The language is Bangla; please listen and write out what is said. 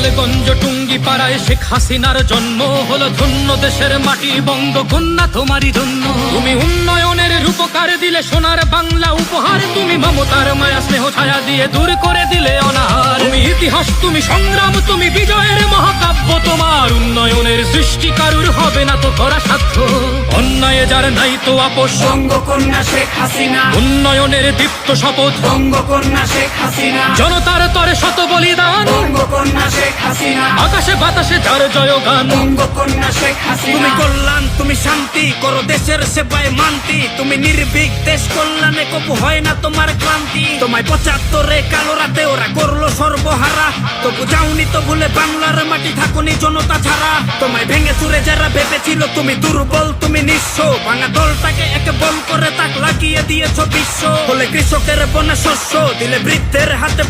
গোপালগঞ্জ টুঙ্গি পাড়ায় শেখ হাসিনার জন্ম হলো ধন্য দেশের মাটি বঙ্গকন্যা তোমারই জন্য। তুমি উন্নয়নের রূপকার দিলে সোনার বাংলা উপহার, তুমি মমতার মায়া স্নেহ ছায়া দিয়ে দূর করে দিলে অনাহার। তুমি ইতিহাস, তুমি সংগ্রাম, তুমি বিজয়ের মহাকাব্য, তোমার উন্নয়নের সৃষ্টি কারুর হবে না তো করা সাধ্য। অন্যায় যার নাই তো আপোষ, বঙ্গকন্যা শেখ হাসিনা। উন্নয়নের দীপ্ত শপথ, বঙ্গকন্যা শেখ হাসিনা। জনতার তরে শত বলিদান, বঙ্গকন্যা শেখ হাসিনা। আকাশে বাতাসে যার জয়গান, বঙ্গকন্যা শেখ হাসিনা। তুমি কল্যাণ, তুমি শান্তি, করো দেশের সেবায় মান্তি। তুমি নির্ভীক, দেশ কল্যাণে কবু হয় না তোমার ক্লান্তি। তোমায় 75-এ কালো রাতে ওরা করলো সর্বহারা, তবু যাওনি তো ভুলে বাংলার মাটি, থাকুনি জনতা ছাড়া। তোমায় ভেঙে চুরে যারা ভেবেছিল তুমি দুর্বল, তুমি নিঃস্ব, ভাঙা দলটাকে একে বল করে তাক লাগিয়ে দিয়েছ বিশ্ব। হলে কৃষকের বনে শস্য, দিলে বৃদ্ধের হাতে